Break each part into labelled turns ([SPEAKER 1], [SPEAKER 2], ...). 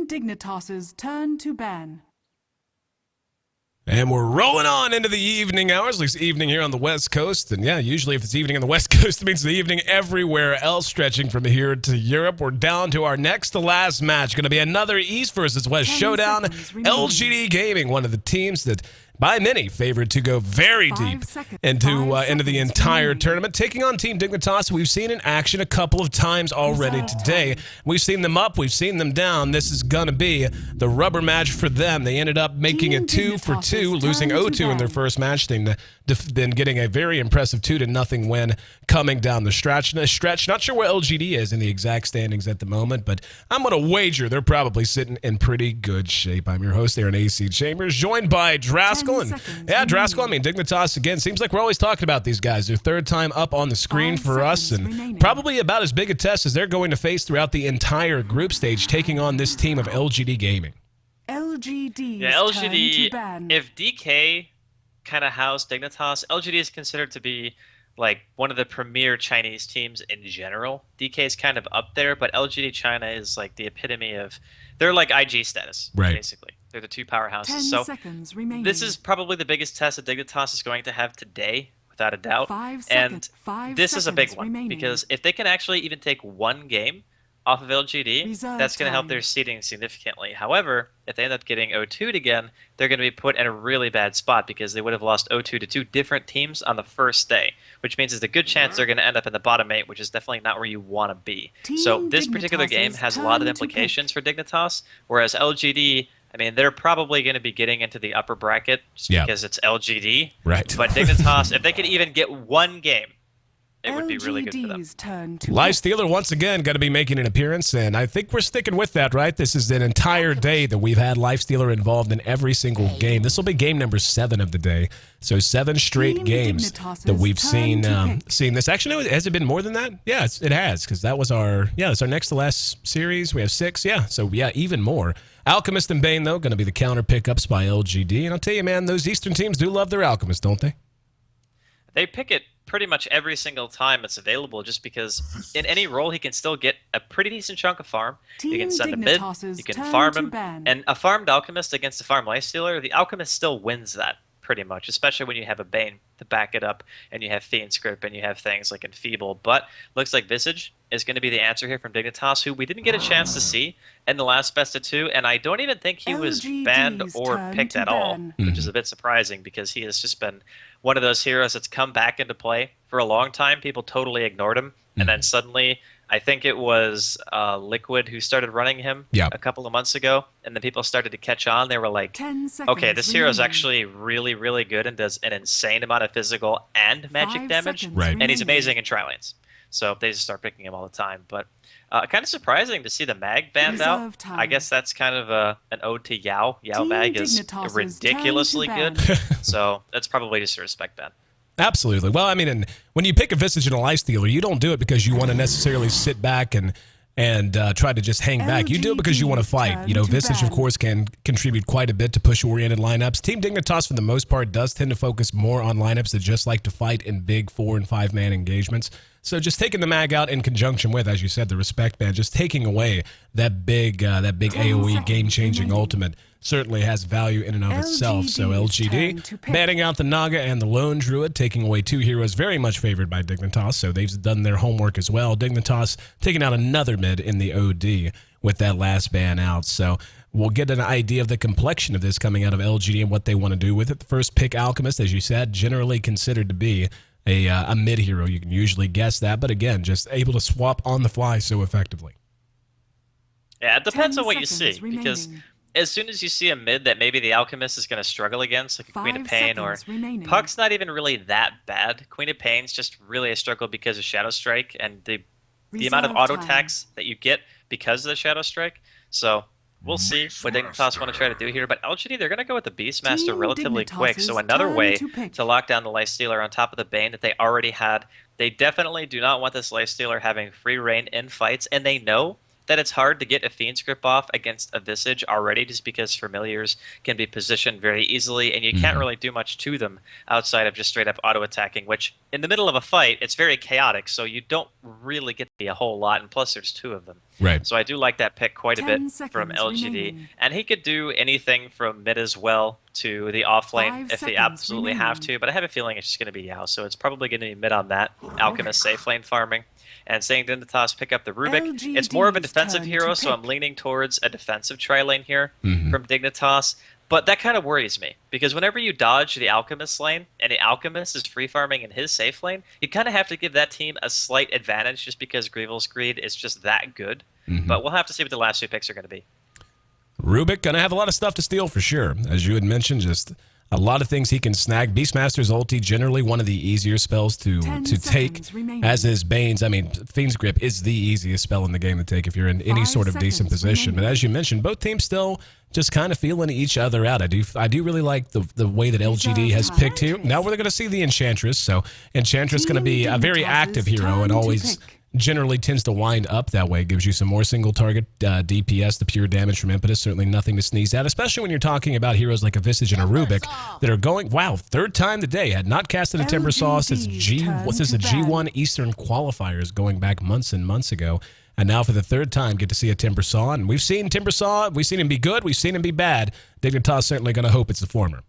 [SPEAKER 1] Dignitas' turn to ban.
[SPEAKER 2] And we're rolling on into the evening hours, at least evening here on the West Coast. And yeah, usually if it's evening on the West Coast, it means the evening everywhere else, stretching from here to Europe. We're down to our next to last match. Going to be another East versus West showdown. LGD Gaming, one of the teams that by many favored to go very deep into the entire tournament. Taking on Team Dignitas, we've seen in action a couple of times already today. We've seen them up, we've seen them down. This is going to be the rubber match for them. They ended up making it 2-for-2, losing 0-2 in their first match, then getting a very impressive 2-0 win coming down the stretch. Not sure where LGD is in the exact standings at the moment, but I'm going to wager they're probably sitting in pretty good shape. I'm your host, Aaron A.C. Chambers, joined by Draskell. And yeah, Draskell, Dignitas, again, seems like we're always talking about these guys. Their third time up on the screen for us, and probably about as big a test as they're going to face throughout the entire group stage, taking on this team of LGD Gaming.
[SPEAKER 1] LGD.
[SPEAKER 3] Yeah, LGD, if DK kind of housed Dignitas, LGD is considered to be like one of the premier Chinese teams in general. DK is kind of up there, but LGD China is like the epitome of, they're like IG status, basically. They're the two powerhouses. So this is probably the biggest test that Dignitas is going to have today, without a doubt. This is a big one, because if they can actually even take one game off of LGD, that's going to help their seeding significantly. However, if they end up getting 0-2'd again, they're going to be put in a really bad spot because they would have lost 0-2 to two different teams on the first day, which means there's a good chance they're going to end up in the bottom 8, which is definitely not where you want to be. So this particular game has a lot of implications for Dignitas, whereas LGD, they're probably going to be getting into the upper bracket just because it's LGD.
[SPEAKER 2] Right.
[SPEAKER 3] But Dignitas, if they could even get one game, it would be really good for them.
[SPEAKER 2] Lifestealer, once again, going to be making an appearance, and I think we're sticking with that, right? This is an entire day that we've had Lifestealer involved in every single game. This will be game number 7 of the day. So 7 straight games that we've seen this. Actually, no, has it been more than that? Yeah, it has, because that was it's our next to last series. We have 6, so even more. Alchemist and Bane, though, going to be the counter pickups by LGD. And I'll tell you, man, those Eastern teams do love their Alchemist, don't they?
[SPEAKER 3] They pick it pretty much every single time it's available, just because in any role he can still get a pretty decent chunk of farm. You can send him mid, you can farm him, and a farmed Alchemist against a farmed Lifestealer, the Alchemist still wins that pretty much, especially when you have a Bane to back it up, and you have Fiend Script, and you have things like Enfeeble. But looks like Visage is going to be the answer here from Dignitas, who we didn't get a chance to see in the last best of 2, and I don't even think he was banned or picked at all, which is a bit surprising because he has just been one of those heroes that's come back into play for a long time. People totally ignored him, and then suddenly, I think it was Liquid who started running him a couple of months ago, and then people started to catch on. They were like, okay, this hero is actually really, really good and does an insane amount of physical and magic damage, and he's amazing in Tri-Lanes. So they just start picking him all the time. But kind of surprising to see the mag banned out. I guess that's kind of an ode to Yao. Yao mag is ridiculously good, so that's probably just a respect ban.
[SPEAKER 2] Absolutely. Well, and when you pick a Visage and a Lifestealer, you don't do it because you want to necessarily sit back and try to just hang back. You do it because you want to fight. Visage, of course, can contribute quite a bit to push-oriented lineups. Team Dignitas, for the most part, does tend to focus more on lineups that just like to fight in big 4- and 5-man engagements. So just taking the mag out in conjunction with, as you said, the respect ban, just taking away that big AoE game-changing ultimate certainly has value in and of itself. So LGD banning out the Naga and the Lone Druid, taking away 2 heroes very much favored by Dignitas, so they've done their homework as well. Dignitas taking out another mid in the OD with that last ban out. So we'll get an idea of the complexion of this coming out of LGD and what they want to do with it. The first pick, Alchemist, as you said, generally considered to be a mid hero. You can usually guess that, but again, just able to swap on the fly so effectively.
[SPEAKER 3] Yeah, it depends on what you see, because as soon as you see a mid that maybe the Alchemist is going to struggle against, like a Queen of Pain, or Puck's not even really that bad. Queen of Pain's just really a struggle because of Shadow Strike and the amount of auto attacks that you get because of the Shadow Strike. So we'll see what Dignitas want to try to do here. But LGD, they're going to go with the Beastmaster relatively quick. So another way to lock down the Lifestealer on top of the Bane that they already had. They definitely do not want this Lifestealer having free reign in fights, and they know that it's hard to get a Fiend Script off against a Visage already, just because Familiars can be positioned very easily, and you can't really do much to them outside of just straight up auto-attacking, which in the middle of a fight, it's very chaotic, so you don't really get a whole lot, and plus there's 2 of them.
[SPEAKER 2] Right.
[SPEAKER 3] So I do like that pick quite a bit
[SPEAKER 1] 10
[SPEAKER 3] from
[SPEAKER 1] seconds
[SPEAKER 3] LGD.
[SPEAKER 1] remaining.
[SPEAKER 3] And he could do anything from mid as well to the off lane
[SPEAKER 1] 5
[SPEAKER 3] if they
[SPEAKER 1] seconds
[SPEAKER 3] absolutely have
[SPEAKER 1] remaining.
[SPEAKER 3] to, but I have a feeling it's just going to be Yao, so it's probably going to be mid on that. Alchemist safe lane farming. And saying Dignitas pick up the Rubik. It's more of a
[SPEAKER 1] LGD's
[SPEAKER 3] defensive
[SPEAKER 1] turn
[SPEAKER 3] hero,
[SPEAKER 1] to
[SPEAKER 3] so I'm
[SPEAKER 1] pick.
[SPEAKER 3] leaning towards a defensive tri-lane here from Dignitas. But that kind of worries me, because whenever you dodge the Alchemist lane, and the Alchemist is free farming in his safe lane, you kind of have to give that team a slight advantage just because Greevil's Greed is just that good. But we'll have to see what the last 2 picks are going to be.
[SPEAKER 2] Rubik going to have a lot of stuff to steal for sure. As you had mentioned, just a lot of things he can snag. Beastmaster's ulti, generally one of the easier spells to
[SPEAKER 1] 10
[SPEAKER 2] take,
[SPEAKER 1] seconds remaining.
[SPEAKER 2] as is Bane's. I mean, Fiend's Grip is the easiest spell in the game to take if you're in any
[SPEAKER 1] 5
[SPEAKER 2] sort of decent
[SPEAKER 1] seconds
[SPEAKER 2] position. But
[SPEAKER 1] remaining.
[SPEAKER 2] as you mentioned, both teams still just kind of feeling each other out. I do really like the way that LGD has
[SPEAKER 1] Reserve
[SPEAKER 2] picked here.
[SPEAKER 1] Enchantress.
[SPEAKER 2] Now we're going to see the Enchantress. So Enchantress going to be a very
[SPEAKER 1] Dignitas'
[SPEAKER 2] active hero
[SPEAKER 1] turn
[SPEAKER 2] and
[SPEAKER 1] to
[SPEAKER 2] always
[SPEAKER 1] pick.
[SPEAKER 2] generally tends to wind up that way. Gives you some more single target DPS, the pure damage from Impetus. Certainly nothing to sneeze at, especially when you're talking about heroes like a Visage and a Rubik that are going, wow, 3rd time today. Had not casted a Timber Saw since
[SPEAKER 1] LGD's
[SPEAKER 2] the
[SPEAKER 1] turn to
[SPEAKER 2] G1 Eastern qualifiers going back months and months ago. And now for the 3rd time, get to see a Timber Saw. And we've seen Timber Saw. We've seen him be good. We've seen him be bad. Dignitas certainly going to hope it's the former.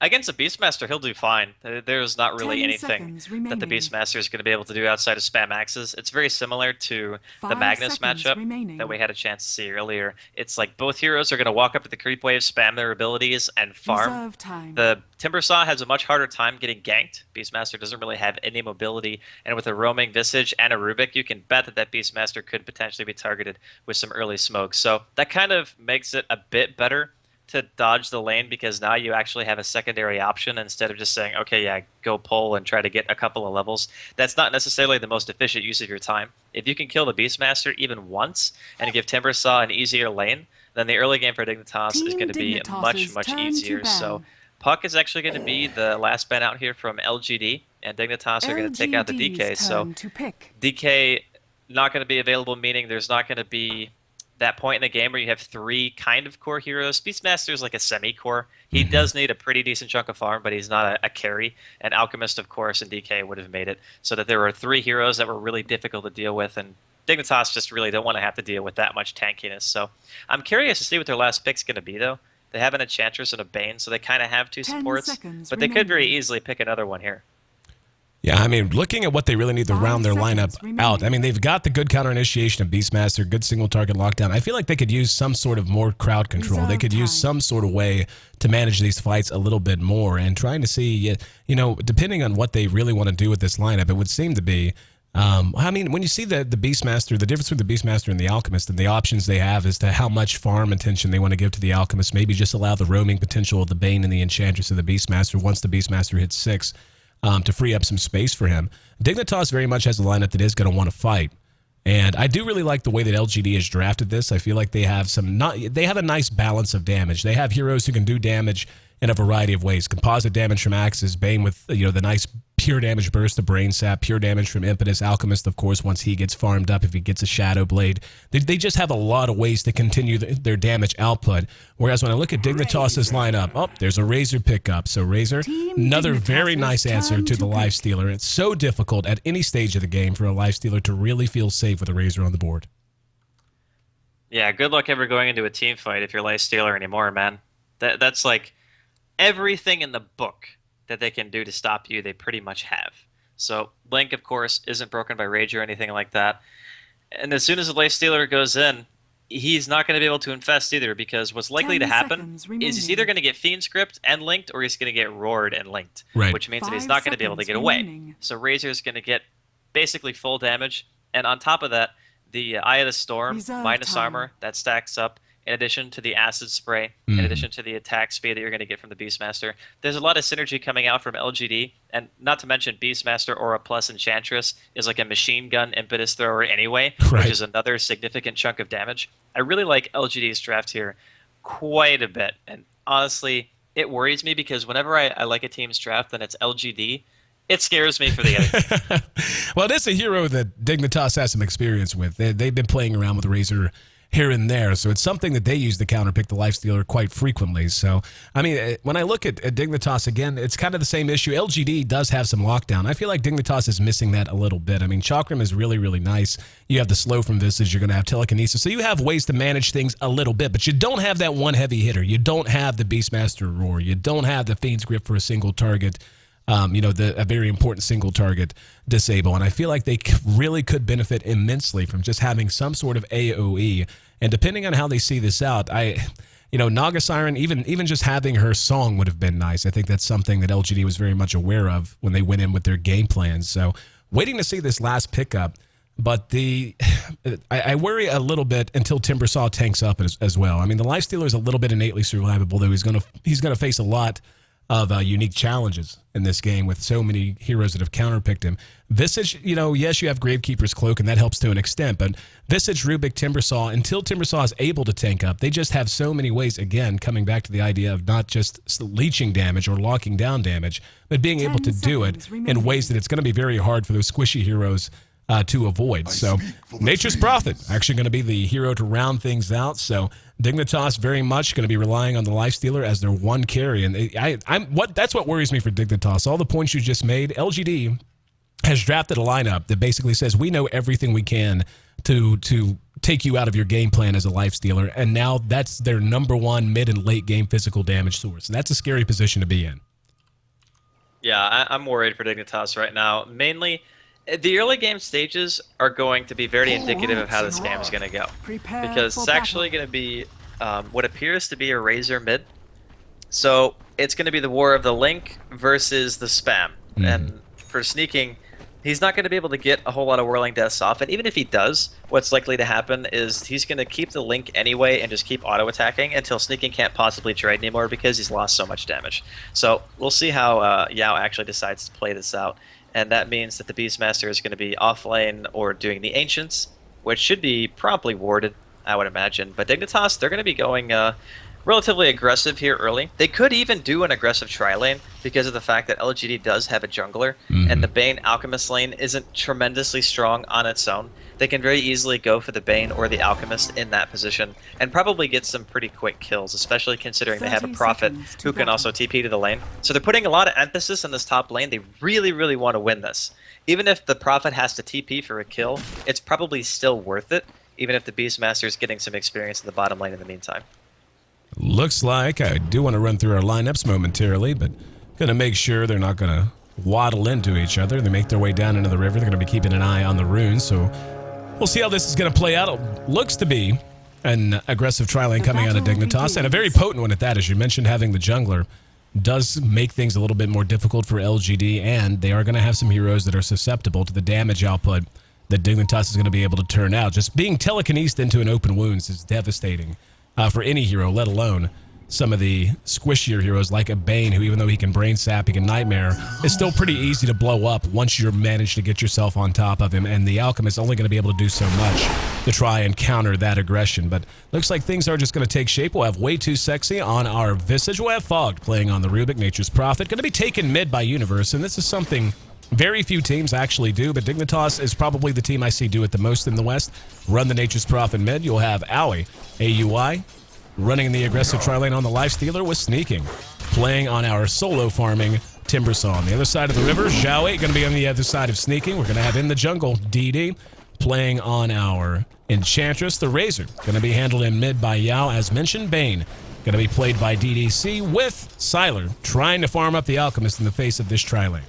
[SPEAKER 3] Against a Beastmaster, he'll do fine. There's not really
[SPEAKER 1] 10
[SPEAKER 3] anything
[SPEAKER 1] seconds
[SPEAKER 3] that the
[SPEAKER 1] remaining.
[SPEAKER 3] Beastmaster is going to be able to do outside of spam axes. It's very similar to the
[SPEAKER 1] 5
[SPEAKER 3] Magnus
[SPEAKER 1] seconds
[SPEAKER 3] matchup
[SPEAKER 1] remaining.
[SPEAKER 3] that we had a chance to see earlier. It's like both heroes are going to walk up to the creep wave, spam their abilities, and farm.
[SPEAKER 1] Reserve time.
[SPEAKER 3] The Timber Saw has a much harder time getting ganked. Beastmaster doesn't really have any mobility, and with a roaming Visage and a Rubik, you can bet that Beastmaster could potentially be targeted with some early smoke. So that kind of makes it a bit better to dodge the lane, because now you actually have a secondary option instead of just saying, okay, yeah, go pull and try to get a couple of levels. That's not necessarily the most efficient use of your time. If you can kill the Beastmaster even once and give Timber Saw an easier lane, then the early game for Dignitas is
[SPEAKER 1] Team
[SPEAKER 3] going to be
[SPEAKER 1] Dignitas'
[SPEAKER 3] much
[SPEAKER 1] turn to
[SPEAKER 3] easier. So
[SPEAKER 1] ban.
[SPEAKER 3] Puck is actually going to be the last ban out here from LGD, and Dignitas are going to take out the
[SPEAKER 1] LGD's
[SPEAKER 3] DK. So
[SPEAKER 1] turn to pick.
[SPEAKER 3] DK not going to be available, meaning there's not going to be that point in the game where you have 3 kind of core heroes. Beastmaster is like a semi-core. He does need a pretty decent chunk of farm, but he's not a carry. And Alchemist, of course, and DK would have made it so that there were 3 heroes that were really difficult to deal with, and Dignitas just really don't want to have to deal with that much tankiness. So I'm curious to see what their last pick's going to be, though. They have an Enchantress and a Bane, so they kind of have 2
[SPEAKER 1] 10
[SPEAKER 3] supports,
[SPEAKER 1] seconds
[SPEAKER 3] but they could very
[SPEAKER 1] remaining.
[SPEAKER 3] easily pick another one here.
[SPEAKER 2] Yeah, I mean, looking at what they really need to
[SPEAKER 1] 5
[SPEAKER 2] round their
[SPEAKER 1] seconds
[SPEAKER 2] lineup
[SPEAKER 1] remaining.
[SPEAKER 2] out, I mean, they've got the good counter initiation of Beastmaster, good single target lockdown. I feel like they could use some sort of more crowd control. They
[SPEAKER 1] Reserve
[SPEAKER 2] could use
[SPEAKER 1] time.
[SPEAKER 2] some sort of way to manage these fights a little bit more, and trying to see, you know, depending on what they really want to do with this lineup, it would seem to be, I mean, when you see the Beastmaster, the difference between the Beastmaster and the Alchemist and the options they have as to how much farm attention they want to give to the Alchemist, maybe just allow the roaming potential of the Bane and the Enchantress of the Beastmaster once the Beastmaster hits 6 to free up some space for him. Dignitas very much has a lineup that is going to want to fight. And I do really like the way that LGD has drafted this. I feel like they have they have a nice balance of damage. They have heroes who can do damage in a variety of ways. Composite damage from Axes, Bane with the nice pure damage burst of Brain Sap, pure damage from Impetus, Alchemist, of course, once he gets farmed up, if he gets a Shadow Blade. They just have a lot of ways to continue their damage output. Whereas when I look at Dignitas' lineup, oh, there's a Razor pickup. So Razor,
[SPEAKER 1] Team
[SPEAKER 2] another
[SPEAKER 1] Dignitas'
[SPEAKER 2] very nice answer
[SPEAKER 1] turn
[SPEAKER 2] to the
[SPEAKER 1] to pick.
[SPEAKER 2] Lifestealer. It's so difficult at any stage of the game for a Lifestealer to really feel safe with a Razor on the board.
[SPEAKER 3] Yeah, good luck ever going into a team fight if you're Life Stealer anymore, man. That's like everything in the book that they can do to stop you, they pretty much have. So Link, of course, isn't broken by Rage or anything like that. And as soon as the Life Stealer goes in, he's not going to be able to infest either, because what's likely
[SPEAKER 1] 10
[SPEAKER 3] to happen
[SPEAKER 1] seconds
[SPEAKER 3] is
[SPEAKER 1] remaining.
[SPEAKER 3] he's either going to get Fiend Script and linked, or he's going to get roared and linked,
[SPEAKER 2] Right.
[SPEAKER 3] which means that he's
[SPEAKER 1] 5
[SPEAKER 3] not going to be able to
[SPEAKER 1] seconds
[SPEAKER 3] get away.
[SPEAKER 1] remaining.
[SPEAKER 3] So Razor's going to get basically full damage, and on top of that, the Eye of the Storm,
[SPEAKER 1] Reserve
[SPEAKER 3] minus
[SPEAKER 1] time.
[SPEAKER 3] armor, that stacks up, in addition to the Acid Spray, in addition to the attack speed that you're going to get from the Beastmaster. There's a lot of synergy coming out from LGD, and not to mention Beastmaster Aura plus Enchantress is like a machine gun impetus thrower anyway,
[SPEAKER 2] Right.
[SPEAKER 3] which is another significant chunk of damage. I really like LGD's draft here quite a bit, and honestly, it worries me because whenever I like a team's draft and it's LGD, it scares me for the other team.
[SPEAKER 2] Well, this is a hero that Dignitas has some experience with. They've been playing around with Razor here and there. So it's something that they use to counterpick the Lifestealer quite frequently. So, I mean, when I look at Dignitas again, it's kind of the same issue. LGD does have some lockdown. I feel like Dignitas is missing that a little bit. I mean, Chakram is really, really nice. You have the slow from Visage. You're going to have telekinesis. So you have ways to manage things a little bit, but you don't have that one heavy hitter. You don't have the Beastmaster Roar. You don't have the Fiend's Grip for a single target. A very important single target disable. And I feel like they really could benefit immensely from just having some sort of AoE. And depending on how they see this out, Naga Siren, even just having her song would have been nice. I think that's something that LGD was very much aware of when they went in with their game plans. So waiting to see this last pickup. But I worry a little bit until Timbersaw tanks up as well. I mean, the Lifestealer is a little bit innately survivable, though he's gonna face a lot of unique challenges in this game with so many heroes that have counterpicked him. Visage, yes, you have Gravekeeper's Cloak, and that helps to an extent, but Visage, Rubik, Timbersaw, until Timbersaw is able to tank up, they just have so many ways, again, coming back to the idea of not just leeching damage or locking down damage, but being able to do it in ways that it's going to be very hard for those squishy heroes to avoid. So Nature's Prophet actually going to be the hero to round things out. So Dignitas very much going to be relying on the Lifestealer as their one carry, and that's what worries me for Dignitas. All the points you just made, LGD has drafted a lineup that basically says we know everything we can to take you out of your game plan as a Lifestealer, and now that's their number one mid and late game physical damage source. And that's a scary position to be in.
[SPEAKER 3] Yeah, I'm worried for Dignitas right now. Mainly, the early game stages are going to be very indicative of how this game is going to go. Because it's actually going to be what appears to be a Razor mid. So it's going to be the war of the Link versus the spam. And for sneaking, he's not going to be able to get a whole lot of Whirling Deaths off. And even if he does, what's likely to happen is he's going to keep the Link anyway and just keep auto-attacking until sneaking can't possibly trade anymore because he's lost so much damage. So we'll see how Yao actually decides to play this out. And that means that the Beastmaster is going to be off lane or doing the Ancients, which should be promptly warded, I would imagine. But Dignitas, they're going to be going relatively aggressive here early. They could even do an aggressive tri-lane because of the fact that LGD does have a jungler, and the Bane Alchemist lane isn't tremendously strong on its own. They can very easily go for the Bane or the Alchemist in that position and probably get some pretty quick kills, especially considering they have a Prophet who can also TP to the lane. So they're putting a lot of emphasis on this top lane. They really, really want to win this. Even if the Prophet has to TP for a kill, it's probably still worth it, even if the Beastmaster is getting some experience in the bottom lane in the meantime.
[SPEAKER 2] Looks like I do want to run through our lineups momentarily, but going to make sure they're not going to waddle into each other. They make their way down into the river. They're going to be keeping an eye on the runes, so we'll see how this is going to play out. It looks to be an aggressive tri-lane coming out of Dignitas, and a very potent one at that. As you mentioned, having the jungler does make things a little bit more difficult for LGD, and they are going to have some heroes that are susceptible to the damage output that Dignitas is going to be able to turn out. Just being telekinesed into an open wounds is devastating for any hero, let alone some of the squishier heroes like a Bane, who even though he can brain sap, he can nightmare, is still pretty easy to blow up once you're managed to get yourself on top of him, and the Alchemist is only going to be able to do so much to try and counter that aggression. But looks like things are just going to take shape. We'll have Way Too Sexy on our Visage. We'll have Fogged playing on the Rubik, Nature's Prophet. Going to be taken mid by Universe, and this is something very few teams actually do, but Dignitas is probably the team I see do it the most in the West. Run the Nature's Prophet mid. You'll have Aoi, AUI, running in the aggressive tri-lane on the Lifestealer with Sneaking, playing on our solo farming Timbersaw. On the other side of the river, Zhao going to be on the other side of Sneaking. We're going to have in the jungle DD playing on our Enchantress, the Razor. Going to be handled in mid by Yao, as mentioned. Bane going to be played by DDC with Sylar trying to farm up the Alchemist in the face of this tri-lane.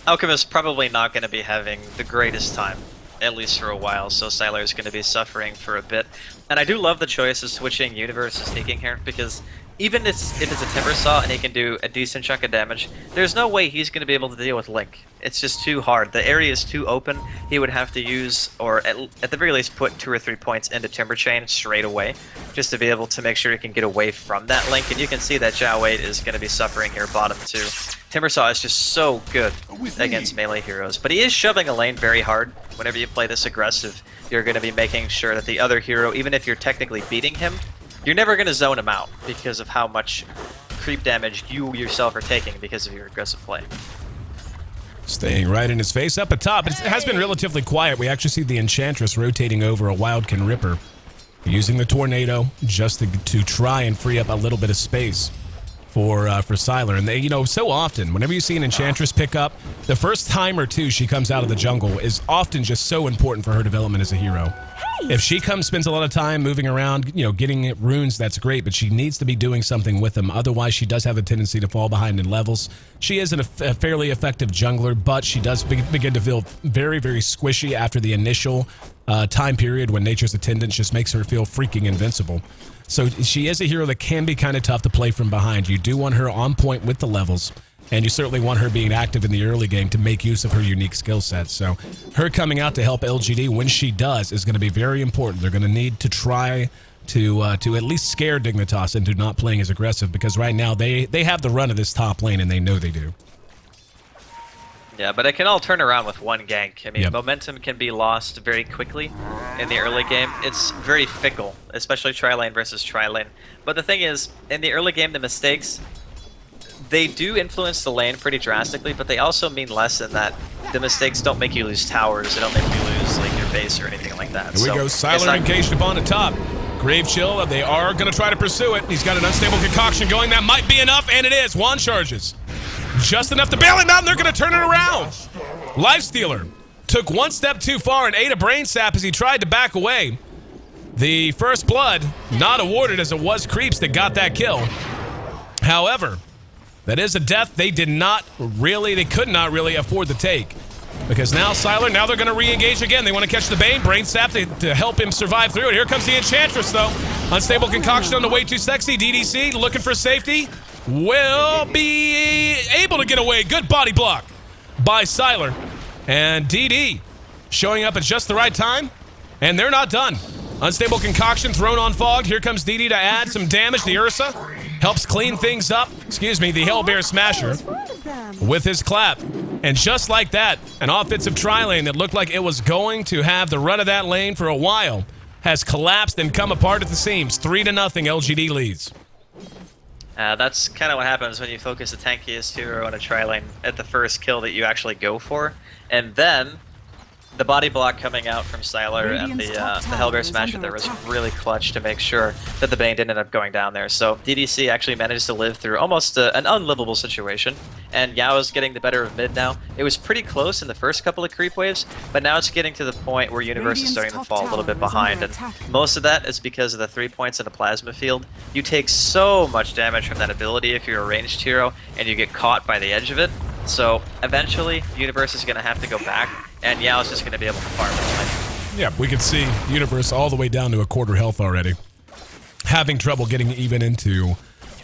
[SPEAKER 3] Alchemist probably not going to be having the greatest time, at least for a while, so Sylar is going to be suffering for a bit. And I do love the choice of switching Universe to Sneaking here, because even if it's a Timbersaw and he can do a decent chunk of damage, there's no way he's going to be able to deal with Link. It's just too hard. The area is too open. He would have to use, or at the very least, put 2 or 3 points into Timber Chain straight away, just to be able to make sure he can get away from that Link. And you can see that Zhao Wei is going to be suffering here bottom too. Timbersaw is just so good against melee heroes, but he is shoving a lane very hard. Whenever you play this aggressive, you're going to be making sure that the other hero, even if you're technically beating him, you're never going to zone him out because of how much creep damage you yourself are taking because of your aggressive play.
[SPEAKER 2] Staying right in his face. Up atop, it has been relatively quiet. We actually see the Enchantress rotating over a Wildkin Ripper, using the Tornado just to try and free up a little bit of space for Sylar. And they, you know, so often, whenever you see an Enchantress pick up, the first time or two she comes out of the jungle is often just so important for her development as a hero. If she spends a lot of time moving around, you know, getting runes, that's great, but she needs to be doing something with them. Otherwise, she does have a tendency to fall behind in levels. She is a fairly effective jungler, but she does begin to feel very, very squishy after the initial time period when Nature's Attendance just makes her feel freaking invincible. So she is a hero that can be kind of tough to play from behind. You do want her on point with the levels, and you certainly want her being active in the early game to make use of her unique skill set. So her coming out to help LGD when she does is going to be very important. They're going to need to try to at least scare Dignitas into not playing as aggressive, because right now they have the run of this top lane, and they know they do.
[SPEAKER 3] Yeah, but it can all turn around with one gank. I mean, momentum can be lost very quickly in the early game. It's very fickle, especially tri-lane versus tri-lane. But the thing is, in the early game, the mistakes, they do influence the lane pretty drastically, but they also mean less in that the mistakes don't make you lose towers, they don't make you lose like your base or anything like that.
[SPEAKER 2] Here we go, Sylar engaged upon the top. Grave Chill, they are going to try to pursue it. He's got an unstable concoction going. That might be enough, and it is. Wand charges. Just enough to bail him out, and they're going to turn it around. Lifestealer took one step too far and ate a brain sap as he tried to back away. The first blood not awarded, as it was Creeps that got that kill. However, that is a death they could not really afford to take. Because now Sylar, they're going to re-engage again. They want to catch the Bane, brain sap to help him survive through it. Here comes the Enchantress, though. Unstable concoction on the way too sexy. DDC looking for safety. Will be able to get away. Good body block by Sylar. And DD showing up at just the right time. And they're not done. Unstable concoction thrown on Fog. Here comes DD to add some damage. The Ursa helps clean things up. Excuse me, the Hellbear Smasher with his clap. And just like that, an offensive tri-lane that looked like it was going to have the run of that lane for a while has collapsed and come apart at the seams. 3-0 LGD leads.
[SPEAKER 3] That's kind of what happens when you focus the tankiest hero on a tri-lane at the first kill that you actually go for. And then the body block coming out from Sylar and the Hellbear Smasher there was really clutch to make sure that the Bane didn't end up going down there. So DDC actually managed to live through almost an unlivable situation, and Yao is getting the better of mid now. It was pretty close in the first couple of creep waves, but now it's getting to the point where Universe is starting to fall a little bit behind, and most of that is because of the 3 points in the plasma field. You take so much damage from that ability if you're a ranged hero, and you get caught by the edge of it. So eventually, Universe is going to have to go back, and Yao is just going to be able to farm it.
[SPEAKER 2] Yeah, we can see Universe all the way down to a quarter health already. Having trouble getting even into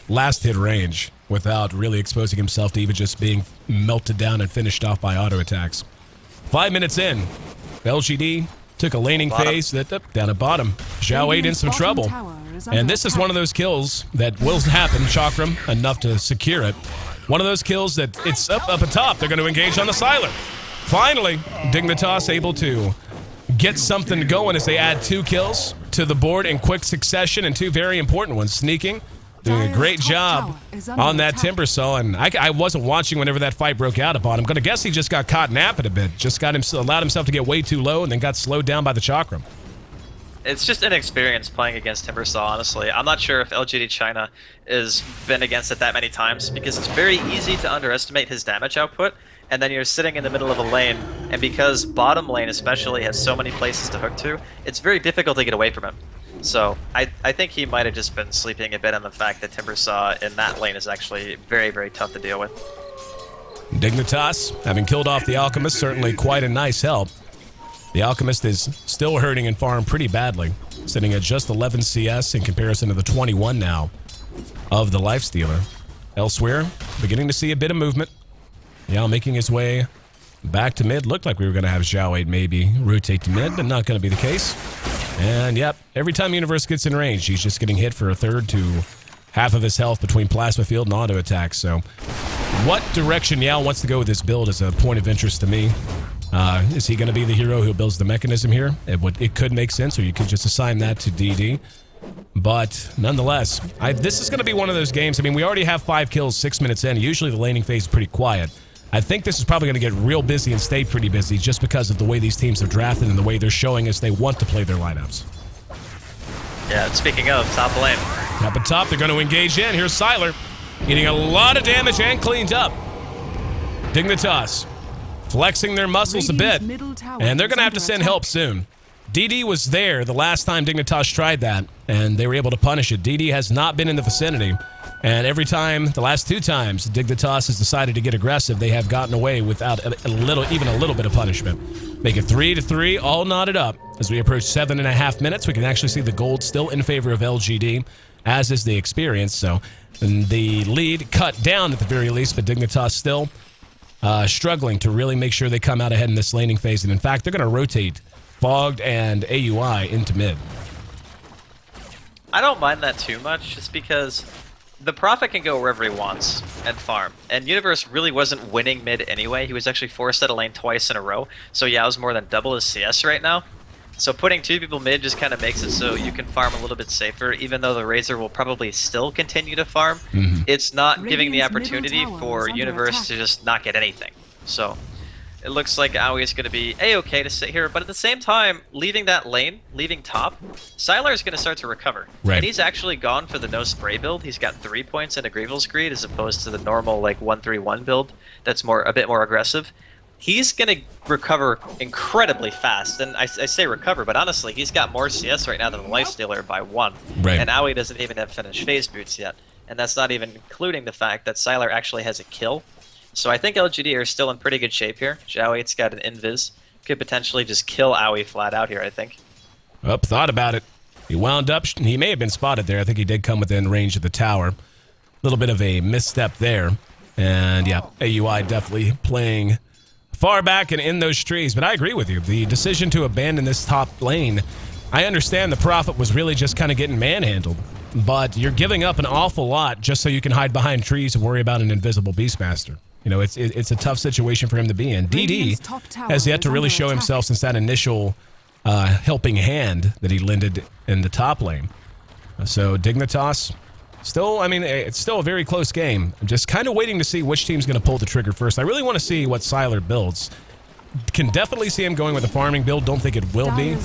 [SPEAKER 2] last hit range without really exposing himself to even just being melted down and finished off by auto attacks. 5 minutes in, LGD took a laning phase down at bottom. Zhao 8 in some trouble. And this is one of those kills that will happen, Chakram, enough to secure it. One of those kills that it's up atop. They're going to engage on the Sylar. Finally, Dignitas able to get something going as they add 2 kills to the board in quick succession, and 2 very important ones. Sneaking, doing a great job on that Timbersaw, and I wasn't watching whenever that fight broke out upon him. I'm going to guess he just got caught napping a bit. Just allowed himself to get way too low and then got slowed down by the Chakram.
[SPEAKER 3] It's just inexperience playing against Timbersaw, honestly. I'm not sure if LGD China has been against it that many times, because it's very easy to underestimate his damage output, and then you're sitting in the middle of a lane, and because bottom lane especially has so many places to hook to, it's very difficult to get away from him. So I think he might have just been sleeping a bit on the fact that Timbersaw in that lane is actually very, very tough to deal with.
[SPEAKER 2] Dignitas, having killed off the Alchemist, certainly quite a nice help. The Alchemist is still hurting in farm pretty badly, sitting at just 11 CS in comparison to the 21 now of the Lifestealer. Elsewhere, beginning to see a bit of movement. Yao making his way back to mid. Looked like we were going to have Zhao 8 maybe rotate to mid, but not going to be the case. And yep, every time Universe gets in range, he's just getting hit for a third to half of his health between Plasma Field and auto attacks. So what direction Yao wants to go with this build is a point of interest to me. Is he going to be the hero who builds the mechanism here? It could make sense, or you could just assign that to DD. But nonetheless, this is going to be one of those games. I mean, we already have 5 kills 6 minutes in. Usually the laning phase is pretty quiet. I think this is probably going to get real busy and stay pretty busy just because of the way these teams are drafted and the way they're showing us they want to play their lineups.
[SPEAKER 3] Yeah, and speaking of, top lane.
[SPEAKER 2] Up at top, they're going to engage in. Here's Sylar, eating a lot of damage and cleaned up. Dignitas flexing their muscles a bit, and they're going to have to send help soon. DD was there the last time Dignitas tried that, and they were able to punish it. DD has not been in the vicinity, and every time, the last 2 times, Dignitas has decided to get aggressive, they have gotten away without even a little bit of punishment. Make it 3-3, all knotted up. As we approach 7.5 minutes, we can actually see the gold still in favor of LGD, as is the experience. So the lead cut down at the very least, but Dignitas still struggling to really make sure they come out ahead in this laning phase. And in fact, they're going to rotate Fogged and AUI into mid.
[SPEAKER 3] I don't mind that too much, just because the Prophet can go wherever he wants and farm. And Universe really wasn't winning mid anyway. He was actually forced out of lane twice in a row. So yeah, it was more than double his CS right now. So putting 2 people mid just kind of makes it so you can farm a little bit safer, even though the Razor will probably still continue to farm. It's not giving the opportunity for Universe to just not get anything. So it looks like Aoi is going to be A-okay to sit here, but at the same time, leaving that lane, leaving top, Sylar is going to start to recover.
[SPEAKER 2] Right.
[SPEAKER 3] And he's actually gone for the no spray build. He's got 3 points in a Greevil's Greed as opposed to the normal like 1-3-1 build that's a bit more aggressive. He's going to recover incredibly fast, and I say recover, but honestly, he's got more CS right now than the Lifestealer by 1.
[SPEAKER 2] Right.
[SPEAKER 3] And Aoi doesn't even have finished phase boots yet. And that's not even including the fact that Sylar actually has a kill. So I think LGD are still in pretty good shape here. Joweit's got an invis. Could potentially just kill Aoi flat out here, I think.
[SPEAKER 2] Up, thought about it. He wound up, he may have been spotted there. I think he did come within range of the tower. A little bit of a misstep there. And yeah, AUI definitely playing far back and in those trees. But I agree with you. The decision to abandon this top lane, I understand the Prophet was really just kind of getting manhandled. But you're giving up an awful lot just so you can hide behind trees and worry about an invisible Beastmaster. You know, it's a tough situation for him to be in. DD has yet to really show himself since that initial helping hand that he lended in the top lane. So Dignitas, still, I mean, it's still a very close game. I'm just kind of waiting to see which team's going to pull the trigger first. I really want to see what Sylar builds. Can definitely see him going with a farming build. Don't think it will be.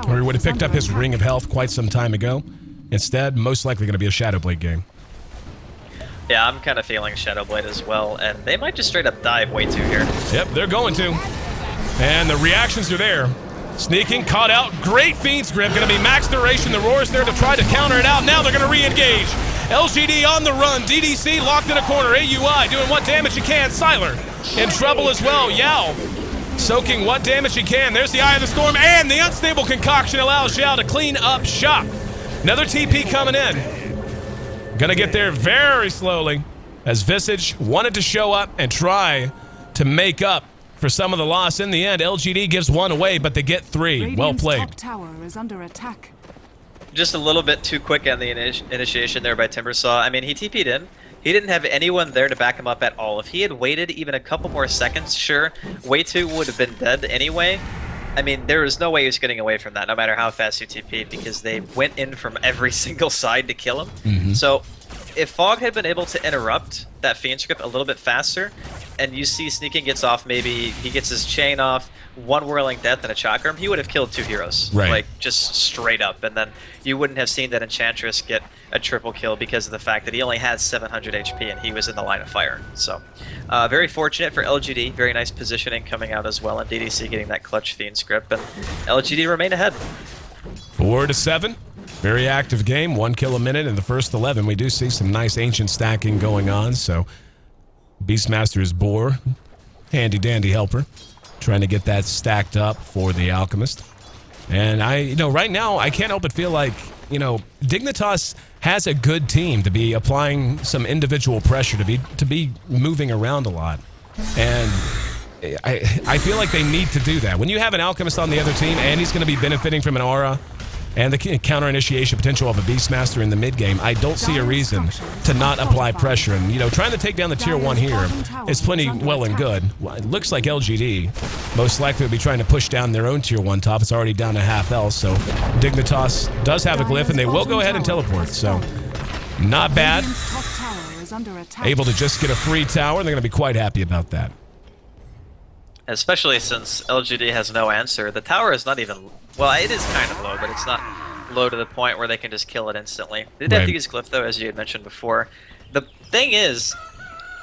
[SPEAKER 2] Or he would have picked up his Ring of Health quite some time ago. Instead, most likely going to be a Shadowblade game.
[SPEAKER 3] Yeah, I'm kind of feeling Shadowblade as well, and they might just straight up dive way too here.
[SPEAKER 2] Yep, they're going to. And the reactions are there. Sneaking, caught out, great Fiend's Grip, going to be max duration. The Roar's there to try to counter it out. Now they're going to re-engage. LGD on the run, DDC locked in a corner. AUI doing what damage he can. Sylar in trouble as well. Yao soaking what damage he can. There's the Eye of the Storm, and the unstable concoction allows Yao to clean up shop. Another TP coming in. Gonna get there very slowly as Visage wanted to show up and try to make up for some of the loss. In the end, LGD gives 1 away, but they get 3. Well played.
[SPEAKER 1] Top tower is under attack.
[SPEAKER 3] Just a little bit too quick on the initiation there by Timbersaw. I mean, he TP'd in. He didn't have anyone there to back him up at all. If he had waited even a couple more seconds, sure, Way2 would have been dead anyway. I mean, there was no way he was getting away from that, no matter how fast you TP'd, because they went in from every single side to kill him. So, if Fog had been able to interrupt that Fiend script a little bit faster, and you see Sneaking gets off, maybe he gets his chain off, 1 Whirling Death and a Chakram, he would have killed 2 heroes.
[SPEAKER 2] Right.
[SPEAKER 3] Like, just straight up. And then you wouldn't have seen that Enchantress get a triple kill because of the fact that he only had 700 HP and he was in the line of fire. So, very fortunate for LGD. Very nice positioning coming out as well, and DDC getting that clutch Fiend script, and LGD remain ahead.
[SPEAKER 2] 4-7. Very active game. 1 kill a minute in the first 11. We do see some nice ancient stacking going on, so Beastmaster is Boar. Handy dandy helper. Trying to get that stacked up for the Alchemist. And right now, I can't help but feel like, Dignitas has a good team to be applying some individual pressure, to be moving around a lot. And I feel like they need to do that. When you have an Alchemist on the other team, and he's going to be benefiting from an aura, and the counter initiation potential of a Beastmaster in the mid game, I don't see a reason to not apply pressure. And trying to take down the tier 1 here is plenty well and good. Well, it looks like LGD most likely will be trying to push down their own tier 1 top. It's already down to half health, so Dignitas does have a glyph, and they will go ahead and teleport. So Not bad.
[SPEAKER 1] Radiant's top tower is under attack.
[SPEAKER 2] Able to just get a free tower, and they're going to be quite happy about that.
[SPEAKER 3] Especially since LGD has no answer. The tower is not even... Well, it is kind of low, but it's not low to the point where they can just kill it instantly. They did have to use Glyph, though, as you had mentioned before. The thing is,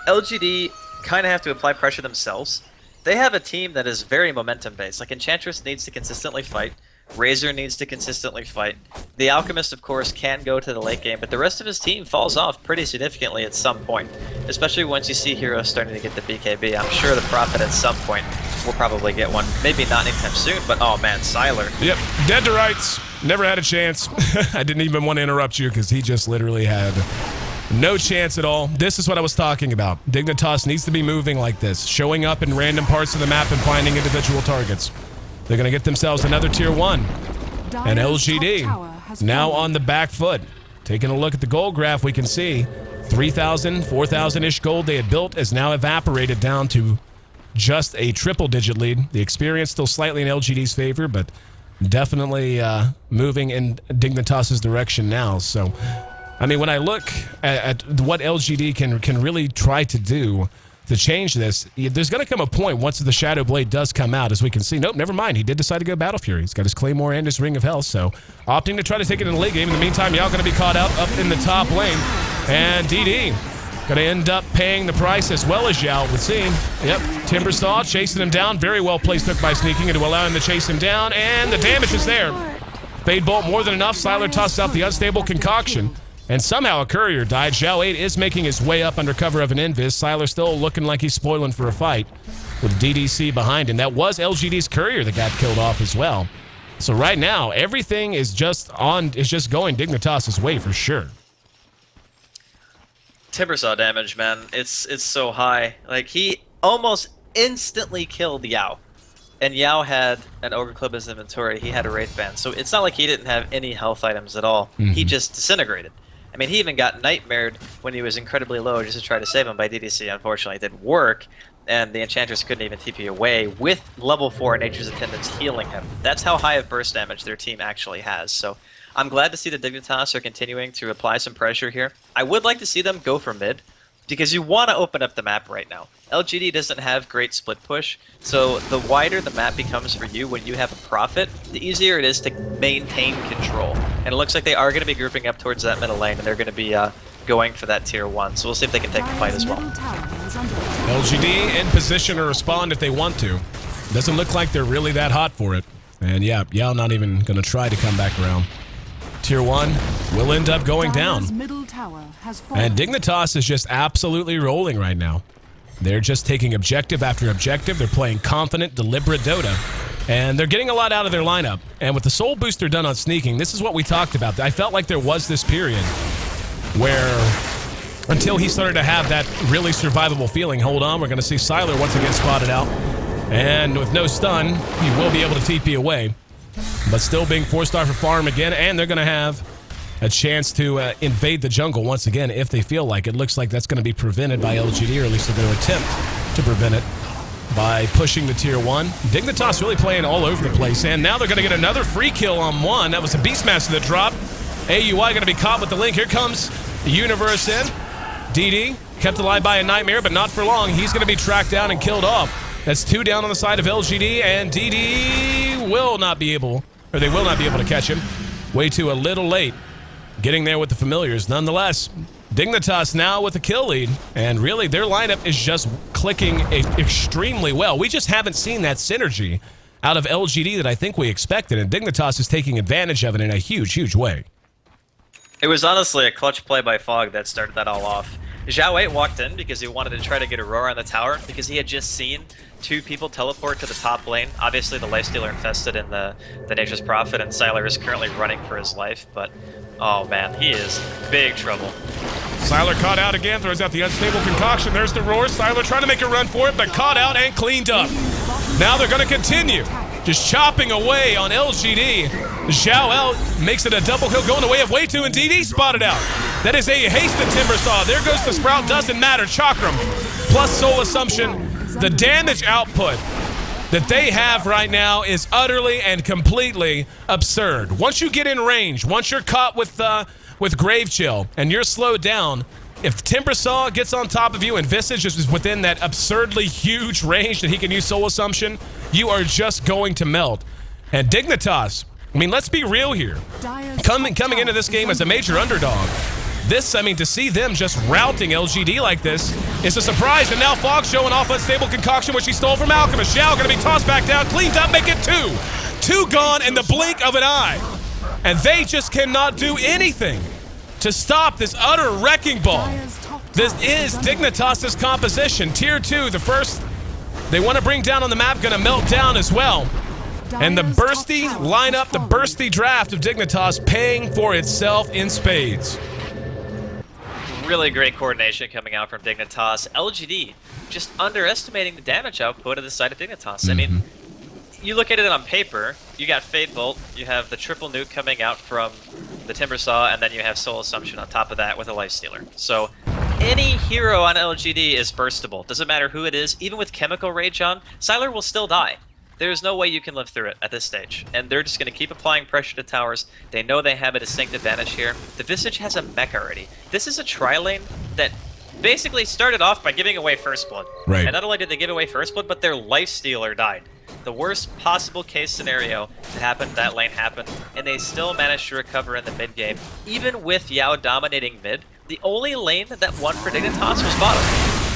[SPEAKER 3] LGD kind of have to apply pressure themselves. They have a team that is very momentum-based. Like, Enchantress needs to consistently fight. Razor needs to consistently fight. The Alchemist, of course, can go to the late game, but the rest of his team falls off pretty significantly at some point. Especially once you see heroes starting to get the BKB. I'm sure the Prophet at some point will probably get one. Maybe not anytime soon, but oh man, Sylar.
[SPEAKER 2] Yep, dead to rights. Never had a chance. I didn't even want to interrupt you because he just literally had no chance at all. This is what I was talking about. Dignitas needs to be moving like this, showing up in random parts of the map and finding individual targets. They're going to get themselves another tier 1. And LGD now on the back foot. Taking a look at the gold graph, we can see 3,000, 4,000-ish gold they had built has now evaporated down to just a triple-digit lead. The experience still slightly in LGD's favor, but definitely moving in Dignitas' direction now. So, I mean, when I look at what LGD can really try to do to change this, there's going to come a point once the Shadow Blade does come out, as we can see. Nope, never mind. He did decide to go Battle Fury. He's got his Claymore and his Ring of Health, so opting to try to take it in the late game. In the meantime, Yao going to be caught out up in the top lane. And DD going to end up paying the price as well as Yao would seem. Yep, Timbersaw chasing him down. Very well placed hook by sneaking into allowing him to chase him down, and the damage is there. Fade Bolt more than enough. Sylar tosses out the unstable concoction. And somehow a courier died. Zhao 8 is making his way up under cover of an invis. Sylar still looking like he's spoiling for a fight with DDC behind him. That was LGD's courier that got killed off as well. So right now, everything is just going Dignitas' way for sure. Timbersaw
[SPEAKER 3] damage, man. It's so high. Like, he almost instantly killed Yao. And Yao had an Ogre Club in his inventory. He had a Wraith Band. So it's not like he didn't have any health items at all. He just disintegrated. I mean, he even got nightmared when he was incredibly low just to try to save him by DDC. Unfortunately, it didn't work, and the Enchantress couldn't even TP away with level 4 Nature's Attendants healing him. That's how high of burst damage their team actually has. So I'm glad to see the Dignitas are continuing to apply some pressure here. I would like to see them go for mid, because you want to open up the map right now. LGD doesn't have great split push, so the wider the map becomes for you when you have a Prophet, the easier it is to maintain control. And it looks like they are going to be grouping up towards that middle lane, and they're going to be going for that tier 1. So we'll see if they can take the fight as well.
[SPEAKER 2] LGD in position to respond if they want to. Doesn't look like they're really that hot for it. And yeah, Yao not even going to try to come back around. Tier 1 will end up going down. And Dignitas is just absolutely rolling right now. They're just taking objective after objective. They're playing confident, deliberate Dota. And they're getting a lot out of their lineup. And with the soul booster done on sneaking, this is what we talked about. I felt like there was this period where, until he started to have that really survivable feeling, hold on, we're going to see Sylar once again spotted out. And with no stun, he will be able to TP away. But still being 4-star for farm again, and they're going to have a chance to invade the jungle once again if they feel like it. Looks like that's going to be prevented by LGD, or at least they're going to attempt to prevent it by pushing the tier 1. Dignitas really playing all over the place, and now they're going to get another free kill on one. That was a Beastmaster that dropped. AUI going to be caught with the link. Here comes the Universe in. DD kept alive by a Nightmare, but not for long. He's going to be tracked down and killed off. That's 2 down on the side of LGD, and DD will not be able, or they will not be able to catch him. Way too a little late. Getting there with the familiars. Nonetheless, Dignitas now with a kill lead, and really their lineup is just clicking extremely well. We just haven't seen that synergy out of LGD that I think we expected, and Dignitas is taking advantage of it in a huge, huge way.
[SPEAKER 3] It was honestly a clutch play by Fog that started that all off. Zhao 8 walked in because he wanted to try to get Aurora on the tower, because he had just seen 2 people teleport to the top lane. Obviously the Lifestealer infested in the Nature's Prophet, and Sylar is currently running for his life, but oh man, he is big trouble.
[SPEAKER 2] Sylar caught out again, throws out the unstable concoction. There's the roar. Sylar trying to make a run for it, but caught out and cleaned up. Now they're going to continue just chopping away on LGD. Zhao out makes it a double kill going the way of Way2, and DD spotted out. That is a hasted Timbersaw. There goes the Sprout. Doesn't matter. Chakram plus Soul Assumption. The damage output that they have right now is utterly and completely absurd. Once you get in range, once you're caught with Grave Chill and you're slowed down, if Timbersaw gets on top of you and Visage is within that absurdly huge range that he can use Soul Assumption, you are just going to melt. And Dignitas, I mean, let's be real here. Coming into this game as a major underdog, this, I mean, to see them just routing LGD like this is a surprise. And now Fog showing off unstable concoction, which he stole from Alchemist. Xiao going to be tossed back down, cleaned up, make it 2. 2 gone in the blink of an eye. And they just cannot do anything to stop this utter wrecking ball. This is Dignitas' composition. Tier 2, the first they want to bring down on the map, going to melt down as well. And the bursty lineup, the bursty draft of Dignitas paying for itself in spades.
[SPEAKER 3] Really great coordination coming out from Dignitas. LGD just underestimating the damage output of the side of Dignitas. I mean, you look at it on paper, you got Fade Bolt, you have the triple nuke coming out from the Timbersaw, and then you have Soul Assumption on top of that with a Lifestealer. So any hero on LGD is burstable. Doesn't matter who it is. Even with Chemical Rage on, Sylar will still die. There's no way you can live through it at this stage. And they're just going to keep applying pressure to towers. They know they have a distinct advantage here. The Visage has a mech already. This is a tri-lane that basically started off by giving away First Blood.
[SPEAKER 2] Right.
[SPEAKER 3] And not only did they give away First Blood, but their Lifestealer died. The worst possible case scenario to happen, that lane happened, and they still managed to recover in the mid game. Even with Yao dominating mid, the only lane that won for Dignitas was bottom.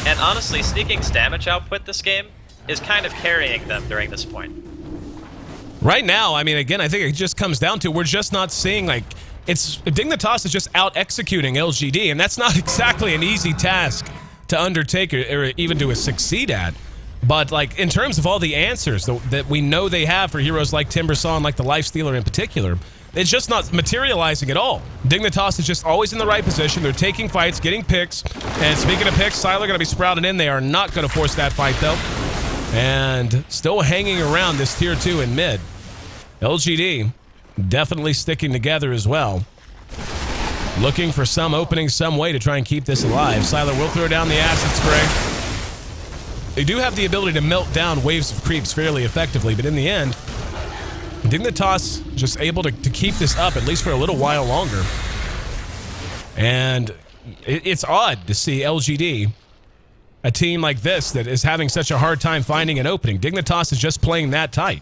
[SPEAKER 3] And honestly, Sneaking's damage output this game is kind of carrying them during this point.
[SPEAKER 2] Right now, I mean, again, I think it just comes down to we're just not seeing, like, Dignitas is just out-executing LGD, and that's not exactly an easy task to undertake or even to succeed at. But, like, in terms of all the answers that we know they have for heroes like Timbersaw and like the Lifestealer in particular, it's just not materializing at all. Dignitas is just always in the right position. They're taking fights, getting picks. And speaking of picks, Sylar going to be sprouted in. They are not going to force that fight, though. And still hanging around this tier 2 in mid. LGD definitely sticking together as well. Looking for some opening, some way to try and keep this alive. Sylar will throw down the acid spray. They do have the ability to melt down waves of creeps fairly effectively, but in the end, Dignitas just able to keep this up at least for a little while longer. And it's odd to see LGD, a team like this that is having such a hard time finding an opening. Dignitas is just playing that tight.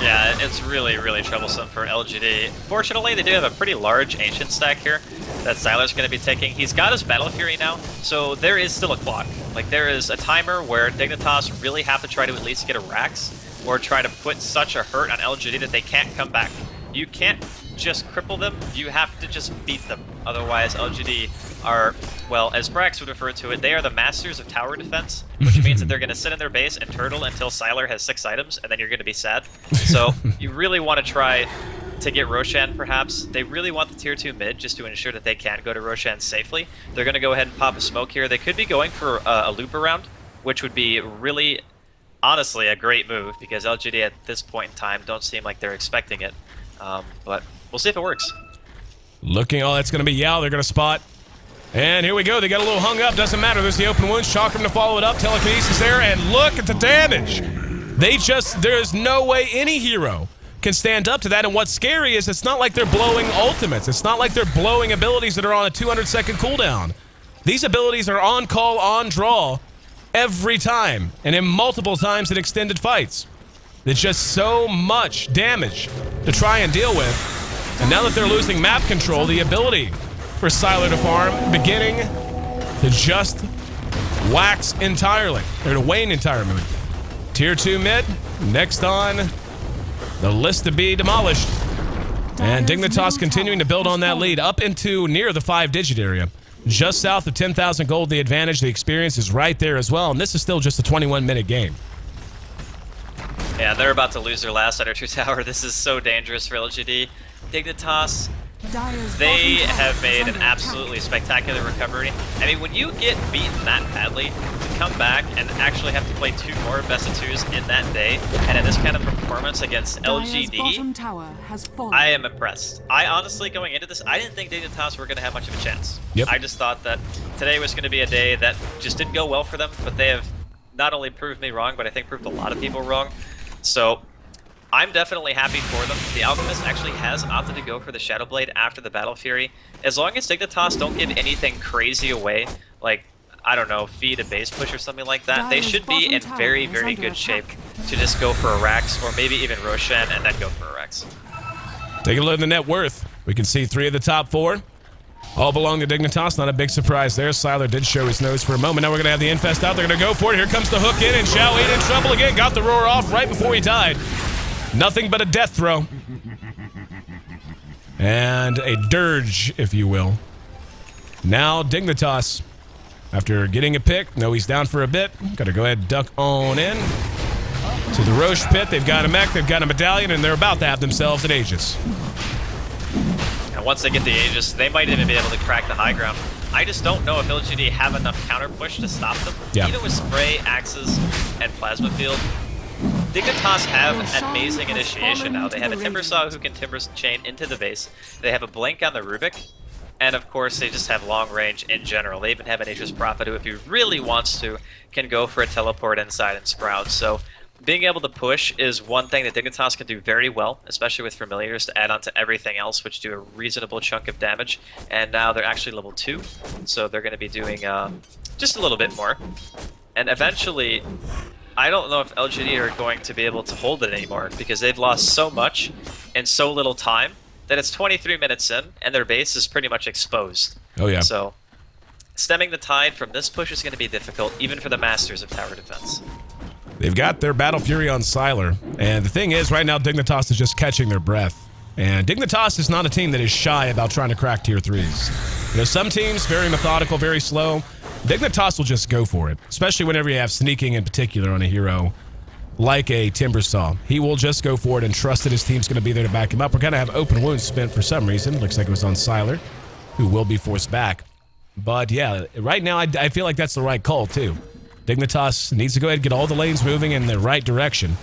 [SPEAKER 3] Yeah, it's really, really troublesome for LGD. Fortunately, they do have a pretty large Ancient stack here that Sylar's going to be taking. He's got his Battle Fury now, so there is still a clock. Like, there is a timer where Dignitas really have to try to at least get a Rax or try to put such a hurt on LGD that they can't come back. You can't just cripple them, you have to just beat them. Otherwise, LGD are, well, as Brax would refer to it, they are the masters of tower defense, which means that they're going to sit in their base and turtle until Sylar has 6 items, and then you're going to be sad. So you really want to try to get Roshan, perhaps. They really want the tier 2 mid just to ensure that they can go to Roshan safely. They're going to go ahead and pop a smoke here. They could be going for a loop around, which would be really, honestly, a great move, because LGD at this point in time don't seem like they're expecting it. But we'll see if it works.
[SPEAKER 2] Looking, oh, that's going to be Yao. They're going to spot. And here we go. They got a little hung up. Doesn't matter. There's the open wounds. Chakram to follow it up. Telekinesis there. And look at the damage. There's no way any hero can stand up to that. And what's scary is it's not like they're blowing ultimates. It's not like they're blowing abilities that are on a 200-second cooldown. These abilities are on call, on draw every time. And in multiple times in extended fights. It's just so much damage to try and deal with. And now that they're losing map control, the ability for Sylar to farm beginning to just wax entirely, or to wane entirely. Tier 2 mid, next on the list to be demolished. And Dignitas continuing to build on that lead up into near the 5-digit area. Just south of 10,000 gold, the advantage, the experience is right there as well. And this is still just a 21-minute game.
[SPEAKER 3] Yeah, they're about to lose their last Under 2 tower. This is so dangerous for LGD. Dignitas, they have made an absolutely spectacular recovery. I mean, when you get beaten that badly, to come back and actually have to play 2 more best of 2s in that day, and in this kind of performance against LGD, I am impressed. I honestly, going into this, I didn't think Dignitas were going to have much of a chance.
[SPEAKER 2] Yep.
[SPEAKER 3] I just thought that today was going to be a day that just didn't go well for them, but they have not only proved me wrong, but I think proved a lot of people wrong. So I'm definitely happy for them. The Alchemist actually has opted to go for the Shadow Blade after the Battle Fury. As long as Dignitas don't give anything crazy away, like, I don't know, feed a base push or something like that, they should be in very, very good shape to just go for a Rax, or maybe even Roshan, and then go for a Rax.
[SPEAKER 2] Take a look at the net worth. We can see 3 of the top 4 all belong to Dignitas. Not a big surprise there. Siler did show his nose for a moment. Now we're going to have the Infest out. They're going to go for it. Here comes the hook in, and Xiao 8 in trouble again. Got the roar off right before he died. Nothing but a death throw. And a dirge, if you will. Now Dignitas, after getting a pick, no, he's down for a bit. Got to go ahead and duck on in to the Roche pit. They've got a mech, they've got a medallion, and they're about to have themselves an Aegis.
[SPEAKER 3] And once they get the Aegis, they might even be able to crack the high ground. I just don't know if LGD have enough counter push to stop them.
[SPEAKER 2] Yeah.
[SPEAKER 3] Even with Spray, Axes, and Plasma Field, Dignitas have an amazing initiation now. They have a Timbersaw who can Timber Chain into the base. They have a Blink on the Rubik. And of course, they just have long range in general. They even have an Aegis Prophet who, if he really wants to, can go for a teleport inside and sprout. So being able to push is one thing that Dignitas can do very well, especially with Familiars to add on to everything else, which do a reasonable chunk of damage. And now they're actually level 2, so they're going to be doing just a little bit more. And eventually, I don't know if LGD are going to be able to hold it anymore, because they've lost so much in so little time that it's 23 minutes in, and their base is pretty much exposed.
[SPEAKER 2] Oh, yeah.
[SPEAKER 3] So stemming the tide from this push is going to be difficult, even for the masters of tower defense.
[SPEAKER 2] They've got their Battle Fury on Siler, and the thing is, right now, Dignitas is just catching their breath. And Dignitas is not a team that is shy about trying to crack tier 3s. You know, some teams, very methodical, very slow. Dignitas will just go for it, especially whenever you have sneaking in particular on a hero like a Timbersaw. He will just go for it and trust that his team's going to be there to back him up. We're going to have open wounds spent for some reason. Looks like it was on Siler, who will be forced back. But yeah, right now I feel like that's the right call too. Dignitas needs to go ahead and get all the lanes moving in the right direction.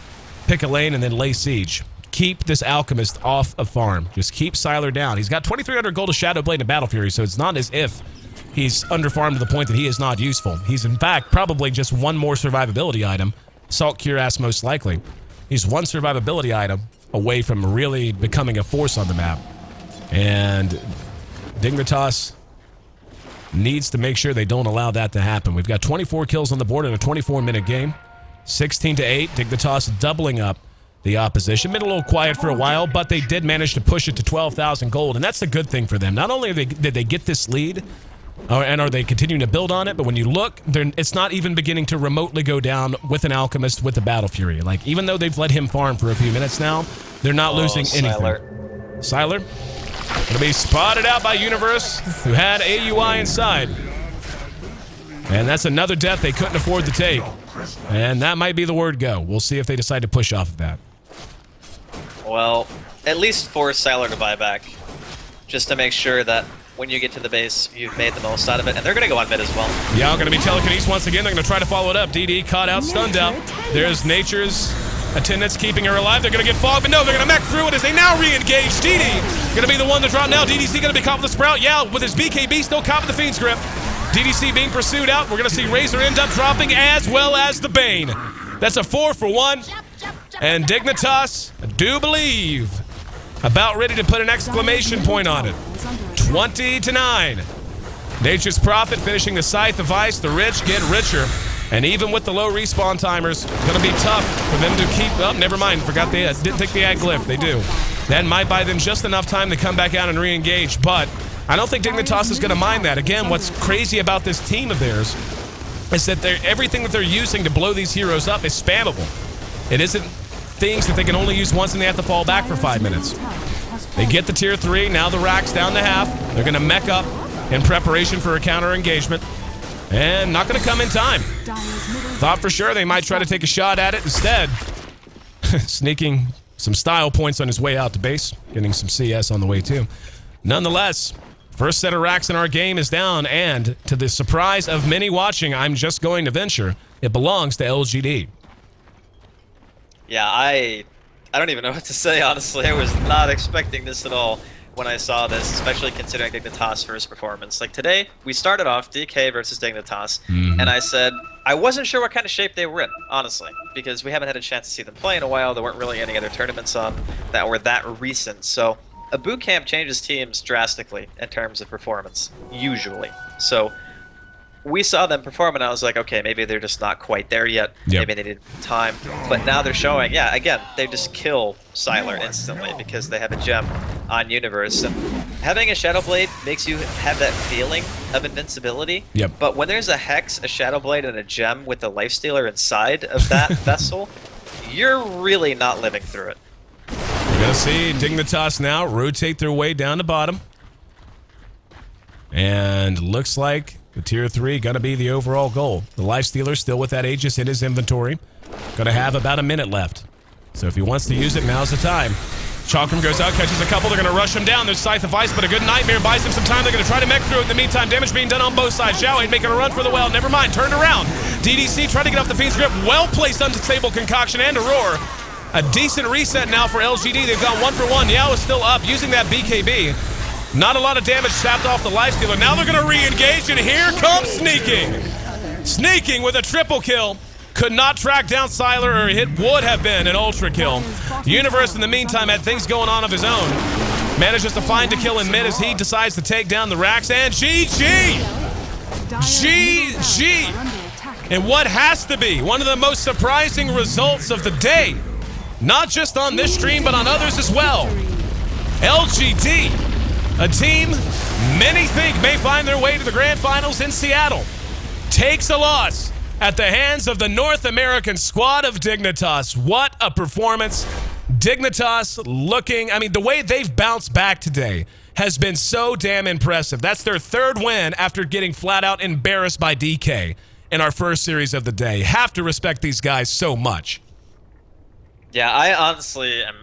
[SPEAKER 2] Pick a lane and then lay siege. Keep this Alchemist off of farm. Just keep Siler down. He's got 2,300 gold of Shadow Blade and Battle Fury, so it's not as if he's underfarmed to the point that he is not useful. He's in fact probably just one more survivability item. Salt Cuirass most likely. He's one survivability item away from really becoming a force on the map. And Dignitas needs to make sure they don't allow that to happen. We've got 24 kills on the board in a 24-minute game. 16-8. Dignitas doubling up the opposition. Been a little quiet for a while, but they did manage to push it to 12,000 gold, and that's the good thing for them. Not only did they get this lead, and are they continuing to build on it, but when you look, it's not even beginning to remotely go down with an Alchemist with the Battle Fury. Like, even though they've let him farm for a few minutes now, they're not losing anything. Siler going to be spotted out by Universe, who had AUI inside. And that's another death they couldn't afford to take. And that might be the word go. We'll see if they decide to push off of that.
[SPEAKER 3] Well, at least force Siler to buy back, just to make sure that when you get to the base, you've made the most out of it. And they're going to go on mid as well. Yeah, going to be telekinesis once again. They're going to try to follow it up. DD caught out, stunned out. There's Nature's attendants keeping her alive. They're going to get fogged, but no, they're going to mech through it as they now re-engage. DD going to be the one to drop now. DDC going to be caught with the Sprout. Yeah, with his BKB still caught with the Fiend's Grip. DDC being pursued out. We're going to see Razor end up dropping, as well as the Bane. That's a 4 for 1. And Dignitas, I do believe, about ready to put an exclamation point on it. 20-9. Nature's Prophet finishing the Scythe of Ice. The rich get richer. And even with the low respawn timers, going to be tough for them to keep up. Never mind, forgot they didn't take the ad glyph. They do. That might buy them just enough time to come back out and re-engage, but I don't think Dignitas is going to mind that. Again, what's crazy about this team of theirs is that everything that they're using to blow these heroes up is spammable. It isn't things that they can only use once and they have to fall back for 5 minutes. They get the tier 3, now the rack's down to half. They're going to mech up in preparation for a counter engagement. And not going to come in time. Thought for sure they might try to take a shot at it instead. Sneaking some style points on his way out to base. Getting some CS on the way too. Nonetheless, first set of racks in our game is down, and to the surprise of many watching, I'm just going to venture, it belongs to LGD. Yeah, I don't even know what to say, honestly. I was not expecting this at all when I saw this, especially considering Dignitas' first performance. Like today, we started off DK versus Dignitas, and I said, I wasn't sure what kind of shape they were in, honestly, because we haven't had a chance to see them play in a while. There weren't really any other tournaments on that were that recent. So a boot camp changes teams drastically in terms of performance, usually. So we saw them perform, and I was like, okay, maybe they're just not quite there yet.
[SPEAKER 2] Yep.
[SPEAKER 3] Maybe they need time. But now they're showing, yeah, again, they just kill Sylar instantly because they have a gem on Universe. And having a Shadow Blade makes you have that feeling of invincibility.
[SPEAKER 2] Yep.
[SPEAKER 3] But when there's a Hex, a Shadow Blade, and a gem with a Lifestealer inside of that vessel, you're really not living through it.
[SPEAKER 2] We're going to see Dignitas now rotate their way down to bottom. And looks like the tier 3 going to be the overall goal. The Lifestealer still with that Aegis in his inventory. Going to have about a minute left. So if he wants to use it, now's the time. Chakram goes out, catches a couple. They're going to rush him down. There's Scythe of Ice, but a good Nightmare buys him some time. They're going to try to mech through it. In the meantime, damage being done on both sides. Xiao ain't making a run for the well. Never mind, turned around. DDC trying to get off the Fiend's grip. Well-placed unstable Concoction and Aurora. A decent reset now for LGD. They've gone 1 for 1. Yao is still up using that BKB. Not a lot of damage sapped off the Lifestealer. Now they're going to re-engage, and here comes Sneaking. Sneaking with a triple kill. Could not track down Sylar, or it would have been an ultra kill. Universe, in the meantime, had things going on of his own. Manages to find a kill in mid as he decides to take down the Rax, and GG! GG! And what has to be one of the most surprising results of the day, not just on this stream, but on others as well. LGD, a team many think may find their way to the grand finals in Seattle, takes a loss at the hands of the North American squad of Dignitas. What a performance. Dignitas looking, I mean, the way they've bounced back today has been so damn impressive. That's their 3rd win after getting flat out embarrassed by DK in our first series of the day. Have to respect these guys so much.
[SPEAKER 3] Yeah, I honestly am,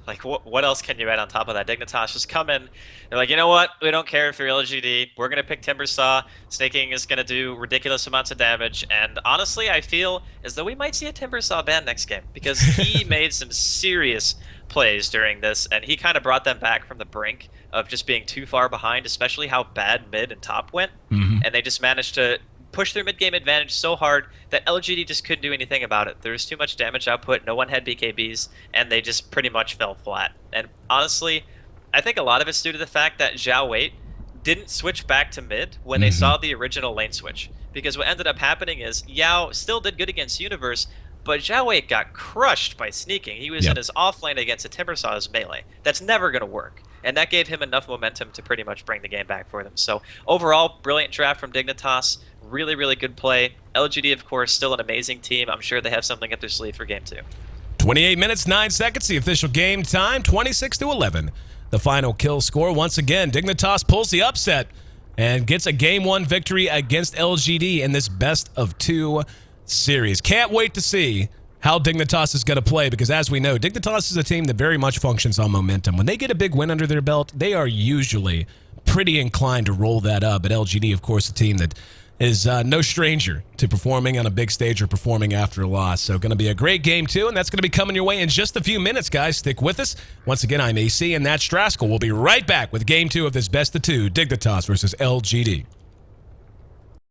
[SPEAKER 3] like, what else can you add on top of that? Dignitas just come in, they're like, you know what? We don't care if you're LGD. We're going to pick Timbersaw. Snaking is going to do ridiculous amounts of damage. And honestly, I feel as though we might see a Timbersaw ban next game because he made some serious plays during this, and he kind of brought them back from the brink of just being too far behind, especially how bad mid and top went. And they just managed to push their mid-game advantage so hard that LGD just couldn't do anything about it. There was too much damage output, no one had BKBs, and they just pretty much fell flat. And honestly, I think a lot of it's due to the fact that Xiao Wei didn't switch back to mid when they saw the original lane switch. Because what ended up happening is Yao still did good against Universe, but Xiao Wei got crushed by Sneaking. He was in his off lane against a Timbersaw's melee. That's never going to work. And that gave him enough momentum to pretty much bring the game back for them. So overall, brilliant draft from Dignitas. Really, really good play. LGD, of course, still an amazing team. I'm sure they have something up their sleeve for Game 2.
[SPEAKER 2] 28 minutes, 9 seconds, the official game time, 26-11. The final kill score. Once again, Dignitas pulls the upset and gets a Game 1 victory against LGD in this best-of-2 series. Can't wait to see how Dignitas is going to play because, as we know, Dignitas is a team that very much functions on momentum. When they get a big win under their belt, they are usually pretty inclined to roll that up. But LGD, of course, a team that is no stranger to performing on a big stage or performing after a loss. So going to be a great Game 2, and that's going to be coming your way in just a few minutes, guys. Stick with us. Once again, I'm AC, and that's Straskell. We'll be right back with Game 2 of this best-of-2, Dignitas versus LGD.